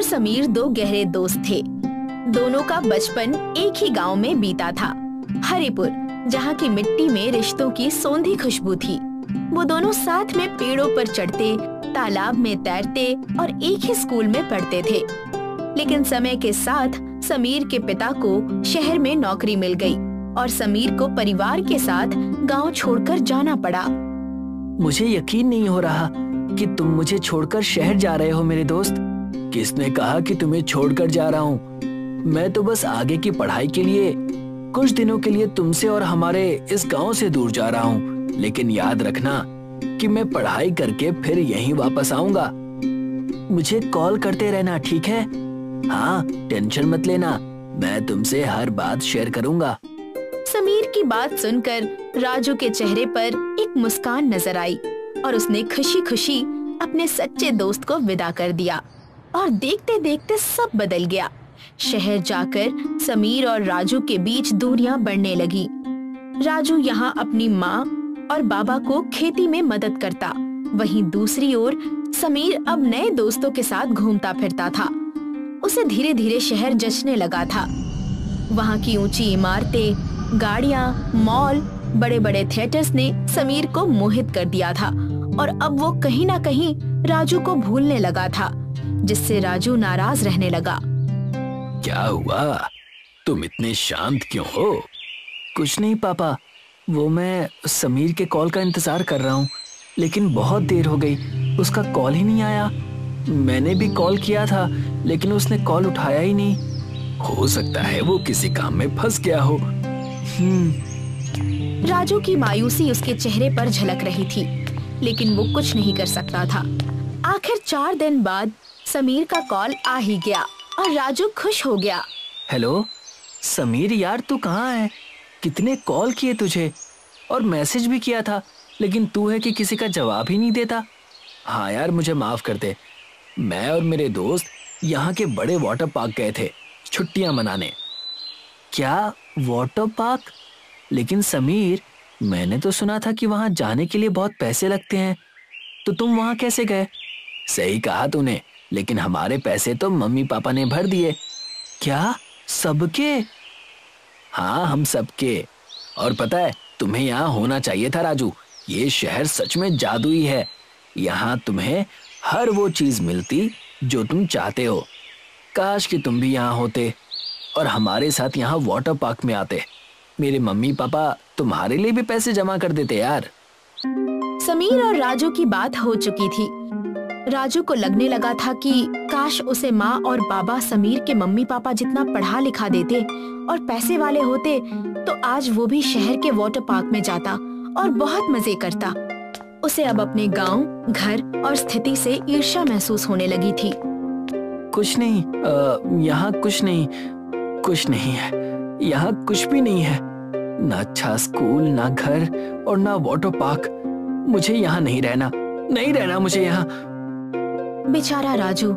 समीर दो गहरे दोस्त थे। दोनों का बचपन एक ही गांव में बीता था, हरिपुर, जहां की मिट्टी में रिश्तों की सौंधी खुशबू थी। वो दोनों साथ में पेड़ों पर चढ़ते, तालाब में तैरते और एक ही स्कूल में पढ़ते थे। लेकिन समय के साथ समीर के पिता को शहर में नौकरी मिल गई और समीर को परिवार के साथ गांव छोड़कर जाना पड़ा। मुझे यकीन नहीं हो रहा कि तुम मुझे छोड़कर शहर जा रहे हो मेरे दोस्त। किसने कहा कि तुम्हें छोड़कर जा रहा हूँ? मैं तो बस आगे की पढ़ाई के लिए कुछ दिनों के लिए तुमसे और हमारे इस गांव से दूर जा रहा हूँ। लेकिन याद रखना कि मैं पढ़ाई करके फिर यहीं वापस आऊंगा। मुझे कॉल करते रहना, ठीक है? हाँ, टेंशन मत लेना, मैं तुमसे हर बात शेयर करूंगा। समीर की बात सुनकर राजू के चेहरे पर एक मुस्कान नजर आई और उसने खुशी खुशी अपने सच्चे दोस्त को विदा कर दिया। और देखते देखते सब बदल गया। शहर जाकर समीर और राजू के बीच दूरियां बढ़ने लगी। राजू यहाँ अपनी माँ और बाबा को खेती में मदद करता, वहीं दूसरी ओर समीर अब नए दोस्तों के साथ घूमता फिरता था। उसे धीरे धीरे शहर जचने लगा था। वहाँ की ऊंची इमारतें, गाड़ियाँ, मॉल, बड़े बड़े थिएटर्स ने समीर को मोहित कर दिया था और अब वो कहीं ना कहीं राजू को भूलने लगा था, जिससे राजू नाराज रहने लगा। क्या हुआ? तुम इतने शांत क्यों हो? कुछ नहीं पापा, वो मैं समीर के कॉल का इंतजार कर रहा हूँ, लेकिन बहुत देर हो गई, उसका कॉल ही नहीं आया। मैंने भी कॉल किया था, लेकिन उसने कॉल उठाया ही नहीं। हो सकता है वो किसी काम में फंस गया हो। राजू की मायूसी उसके चेहरे पर झलक रही थी, लेकिन वो कुछ नहीं कर सकता था। आखिर 4 दिन बाद समीर का कॉल आ ही गया और राजू खुश हो गया। हेलो समीर यार, तू कहाँ है? कितने कॉल किए तुझे और मैसेज भी किया था, लेकिन तू है कि किसी का जवाब ही नहीं देता। हाँ यार, मुझे माफ कर दे। मैं और मेरे दोस्त यहाँ के बड़े वाटर पार्क गए थे छुट्टियां मनाने। क्या वाटर पार्क? लेकिन समीर, मैंने तो सुना था कि वहां जाने के लिए बहुत पैसे लगते हैं, तो तुम वहां कैसे गए? सही कहा तूने, लेकिन हमारे पैसे तो मम्मी पापा ने भर दिए। क्या, सबके? हाँ, हम सबके। और पता है, तुम्हें यहाँ होना चाहिए था राजू। ये शहर सच में जादुई है। यहाँ तुम्हें हर वो चीज मिलती जो तुम चाहते हो। काश कि तुम भी यहाँ होते और हमारे साथ यहाँ वाटर पार्क में आते। मेरे मम्मी पापा तुम्हारे लिए भी पैसे जमा कर देते यार। समीर और राजू की बात हो चुकी थी। राजू को लगने लगा था कि काश उसे माँ और बाबा समीर के मम्मी पापा जितना पढ़ा लिखा देते और पैसे वाले होते, तो आज वो भी शहर के वाटर पार्क में जाता और बहुत मजे करता। उसे अब अपने गांव, घर और स्थिति से ईर्ष्या महसूस होने लगी थी। कुछ नहीं, यहाँ कुछ नहीं है। यहाँ कुछ भी नहीं है। ना अच्छा स्कूल, ना घर और ना वाटर पार्क। मुझे यहाँ नहीं रहना मुझे यहाँ। बेचारा राजू,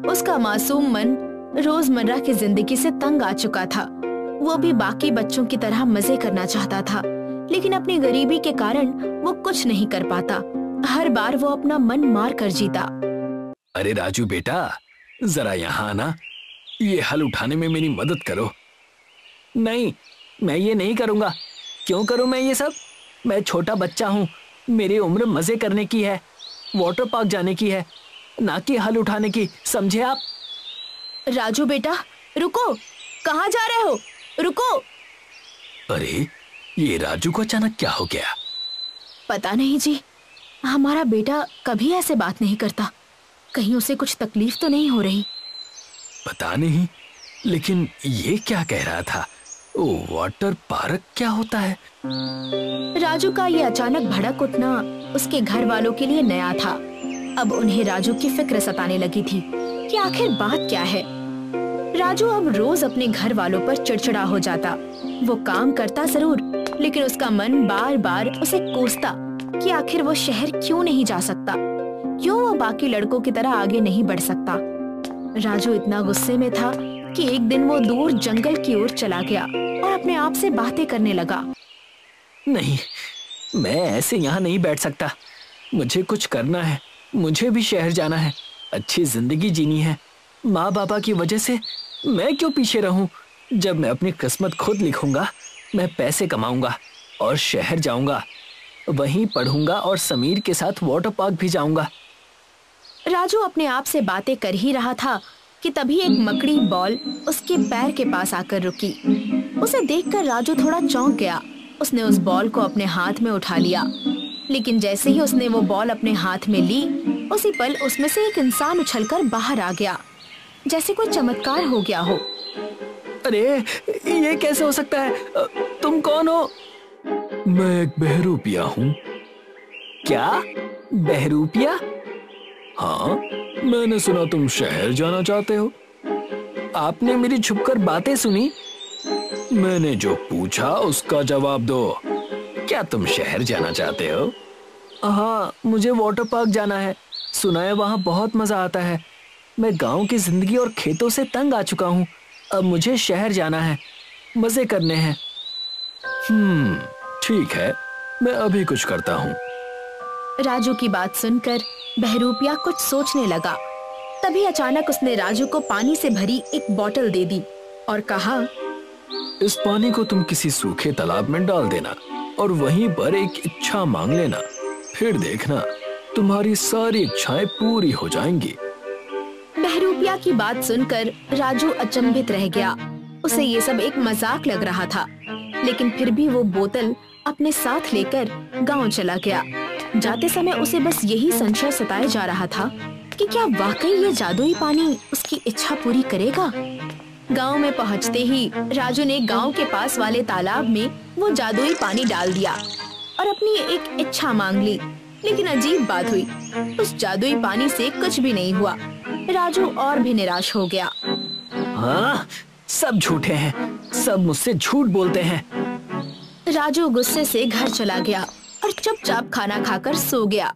उसका मासूम मन रोजमर्रा की जिंदगी से तंग आ चुका था। वो भी बाकी बच्चों की तरह मजे करना चाहता था, लेकिन अपनी गरीबी के कारण वो कुछ नहीं कर पाता। हर बार वो अपना मन मार कर जीता। अरे राजू बेटा, जरा यहाँ आना, ये हल उठाने में मेरी मदद करो। नहीं, मैं ये नहीं करूँगा। क्यों करूँ मैं ये सब? मैं छोटा बच्चा हूँ, मेरी उम्र मजे करने की है, वाटर पार्क जाने की है, ना कि हल उठाने की, समझे आप? राजू बेटा, रुको, कहाँ जा रहे हो? रुको। अरे ये राजू को अचानक क्या हो गया? पता नहीं जी, हमारा बेटा कभी ऐसे बात नहीं करता। कहीं उसे कुछ तकलीफ तो नहीं हो रही? पता नहीं, लेकिन ये क्या कह रहा था? वाटर पार्क क्या होता है? राजू का ये अचानक भड़क उठना उसके घर वालों के लिए नया था। अब उन्हें राजू की फिक्र सताने लगी थी कि आखिर बात क्या है। राजू अब रोज अपने घर वालों पर चिड़चिड़ा हो जाता। वो काम करता जरूर, लेकिन उसका मन बार बार उसे कोसता कि आखिर वो शहर क्यों नहीं जा सकता, क्यों वो बाकी लड़कों की तरह आगे नहीं बढ़ सकता। राजू इतना गुस्से में था कि एक दिन वो दूर जंगल की ओर चला गया और अपने आप से बातें करने लगा। नहीं, मैं ऐसे यहाँ नहीं बैठ सकता। मुझे कुछ करना है, मुझे भी शहर जाना है, अच्छी जिंदगी जीनी है। माँ बाबा की वजह से मैं क्यों पीछे रहूं? जब मैं अपनी किस्मत खुद लिखूंगा, मैं पैसे कमाऊंगा और शहर जाऊंगा, वहीं पढ़ूंगा और समीर के साथ वाटर पार्क भी जाऊंगा। राजू अपने आप से बातें कर ही रहा था कि तभी एक मकड़ी बॉल उसके पैर के पास आकर रुकी। उसे देखकर राजू थोड़ा चौंक गया। उसने उस बॉल को अपने हाथ में उठा लिया, लेकिन जैसे ही उसने वो बॉल अपने हाथ में ली, उसी पल उसमें से एक इंसान उछलकर बाहर आ गया, जैसे कोई चमत्कार हो गया हो। अरे ये कैसे हो सकता है? तुम कौन हो? मैं एक बहरूपिया हूँ। क्या? बहरूपिया? हाँ, मैंने सुना तुम शहर जाना चाहते हो। आपने मेरी छुपकर बातें सुनी? मैंने जो पूछा उसका जवाब दो। क्या तुम शहर जाना चाहते हो? हाँ, मुझे वाटर पार्क जाना है। सुना है वहाँ बहुत मजा आता है। मैं गांव की जिंदगी और खेतों से तंग आ चुका हूँ। अब मुझे शहर जाना है, मजे करने हैं। ठीक है, मैं अभी कुछ करता हूँ। राजू की बात सुनकर बहरूपिया कुछ सोचने लगा। तभी अचानक उसने राजू को पानी से भरी एक बोतल दे दी और कहा, इस पानी को तुम किसी सूखे तालाब में डाल देना और वहीं पर एक इच्छा मांग लेना। फिर देखना, तुम्हारी सारी इच्छाएं पूरी हो जाएंगी। बहरूपिया की बात सुनकर राजू अचंभित रह गया। उसे ये सब एक मजाक लग रहा था, लेकिन फिर भी वो बोतल अपने साथ लेकर गांव चला गया। जाते समय उसे बस यही संशय सताए जा रहा था कि क्या वाकई ये जादुई पानी उसकी इच्छा पूरी करेगा। गांव में पहुंचते ही राजू ने गांव के पास वाले तालाब में वो जादुई पानी डाल दिया और अपनी एक इच्छा मांग ली। लेकिन अजीब बात हुई, उस जादुई पानी से कुछ भी नहीं हुआ। राजू और भी निराश हो गया। हाँ, सब झूठे हैं, सब मुझसे झूठ बोलते हैं। राजू गुस्से से घर चला गया और चुपचाप खाना खाकर सो गया।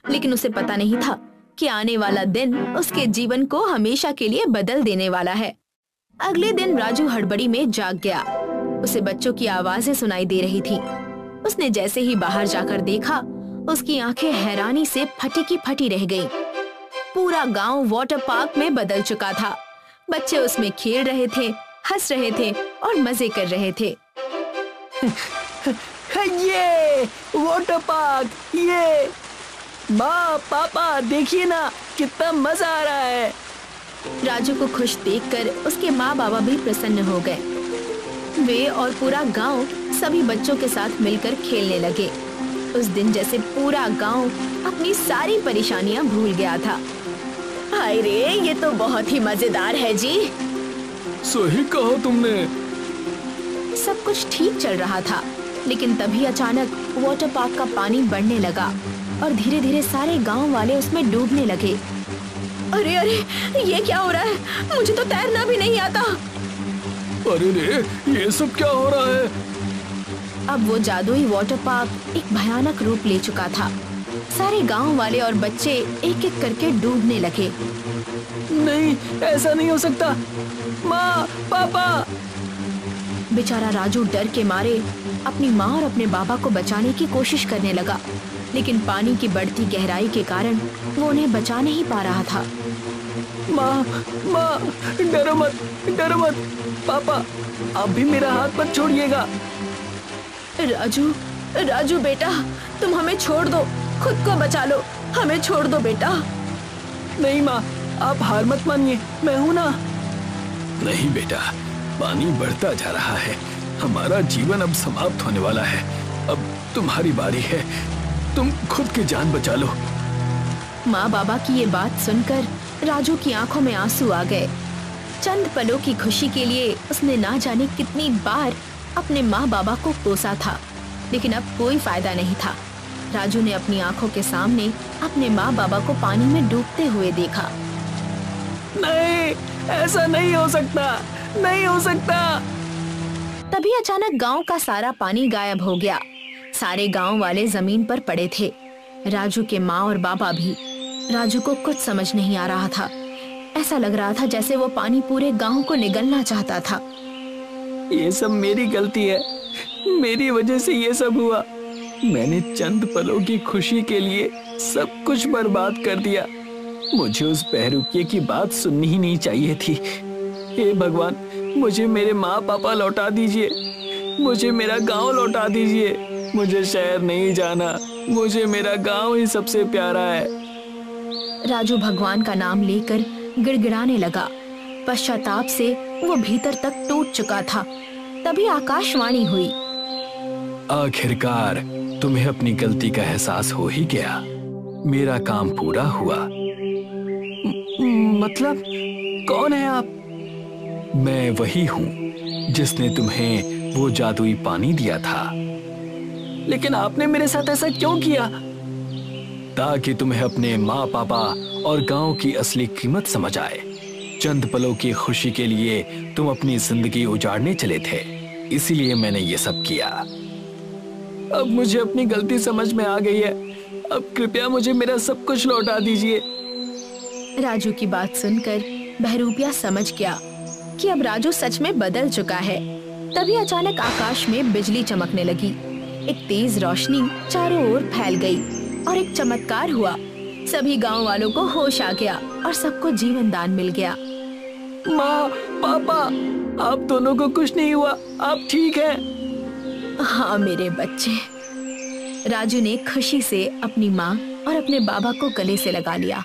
लेकिन उसे पता नहीं था कि आने वाला दिन उसके जीवन को हमेशा के लिए बदल देने वाला है। अगले दिन राजू हड़बड़ी में जाग गया। उसे बच्चों की आवाजें सुनाई दे रही थी। उसने जैसे ही बाहर जाकर देखा, उसकी आंखें हैरानी से फटी की फटी रह गईं। पूरा गांव वाटर पार्क में बदल चुका था। बच्चे उसमें खेल रहे थे, हंस रहे थे और मजे कर रहे थे। ये वाटर पार्क, ये माँ पापा देखिए ना, कितना मजा आ रहा है। राजू को खुश देखकर उसके माँ बाबा भी प्रसन्न हो गए। वे और पूरा गांव सभी बच्चों के साथ मिलकर खेलने लगे। उस दिन जैसे पूरा गांव अपनी सारी परेशानियां भूल गया था। हाय रे, ये तो बहुत ही मजेदार है जी। सही कहा तुमने। सब कुछ ठीक चल रहा था, लेकिन तभी अचानक वाटर पार्क का पानी बढ़ने लगा और धीरे धीरे सारे गांव वाले उसमें डूबने लगे। अरे अरे, ये क्या हो रहा है? मुझे तो तैरना भी नहीं आता। अरे रे, ये सब क्या हो रहा है? अब वो जादुई वाटर पार्क एक भयानक रूप ले चुका था। सारे गांव वाले और बच्चे एक एक करके डूबने लगे। नहीं, ऐसा नहीं हो सकता। माँ, पापा। बेचारा राजू डर के मारे अपनी माँ और अपने बाबा को बचाने की कोशिश करने लगा, लेकिन पानी की बढ़ती गहराई के कारण वो उन्हें बचा नहीं पा रहा था। माँ, माँ, डरो मत, डरो मत। पापा, आप भी मेरा हाथ मत छोड़िएगा। राजू, राजू बेटा, तुम हमें छोड़ दो, खुद को बचा लो, हमें छोड़ दो बेटा। नहीं माँ, आप हार मत मानिए, मैं हूँ ना। नहीं बेटा, पानी बढ़ता जा रहा है, हमारा जीवन अब समाप्त होने वाला है। अब तुम्हारी बारी है, तुम खुद की जान बचा लो। माँ बाबा की ये बात सुनकर राजू की आंखों में आंसू आ गए। चंद पलों की खुशी के लिए उसने ना जाने कितनी बार अपने माँ बाबा को कोसा था, लेकिन अब कोई फायदा नहीं था। राजू ने अपनी आंखों के सामने अपने माँ बाबा को पानी में डूबते हुए देखा। नहीं, ऐसा नहीं हो सकता, नहीं हो सकता। तभी अचानक गांव का सारा पानी गायब हो गया। सारे गांव वाले जमीन पर पड़े थे, राजू के माँ और बाबा भी। राजू को कुछ समझ नहीं आ रहा था। ऐसा लग रहा था जैसे वो पानी पूरे गांव को निगलना चाहता था। ये सब मेरी गलती है, मेरी वजह से ये सब हुआ। मैंने चंद पलों की खुशी के लिए सब कुछ बर्बाद कर दिया। मुझे उस बहरूपिये की बात सुननी ही नहीं चाहिए थी। हे भगवान, मुझे मेरे माँ पापा लौटा दीजिए, मुझे मेरा गांव लौटा दीजिए। मुझे शहर नहीं जाना, मुझे मेरा गांव ही सबसे प्यारा है। राजू भगवान का नाम लेकर गिड़गिड़ाने लगा। पश्चाताप से वो भीतर तक टूट चुका था। तभी आकाशवाणी हुई। आखिरकार तुम्हें अपनी गलती का एहसास हो ही गया। मेरा काम पूरा हुआ। मतलब कौन है आप? मैं वही हूँ जिसने तुम्हें वो जादुई पानी दिया था। लेकिन आपने मेरे साथ ऐसा क्यों किया? ताकि तुम्हें अपने माँ पापा और गांव की असली कीमत समझ आए। चंद पलों की खुशी के लिए तुम अपनी जिंदगी उजाड़ने चले थे, इसीलिए मैंने ये सब किया। अब मुझे अपनी गलती समझ में आ गई है। अब कृपया मुझे मेरा सब कुछ लौटा दीजिए। राजू की बात सुनकर बहरूपिया समझ गया कि अब राजू सच में बदल चुका है। तभी अचानक आकाश में बिजली चमकने लगी। एक तेज रोशनी चारों ओर फैल गई और एक चमत्कार हुआ। सभी गांव वालों को होश आ गया और सबको जीवन दान मिल गया। माँ, पापा, आप दोनों को कुछ नहीं हुआ, आप ठीक हैं? हाँ मेरे बच्चे। राजू ने खुशी से अपनी माँ और अपने बाबा को गले से लगा लिया।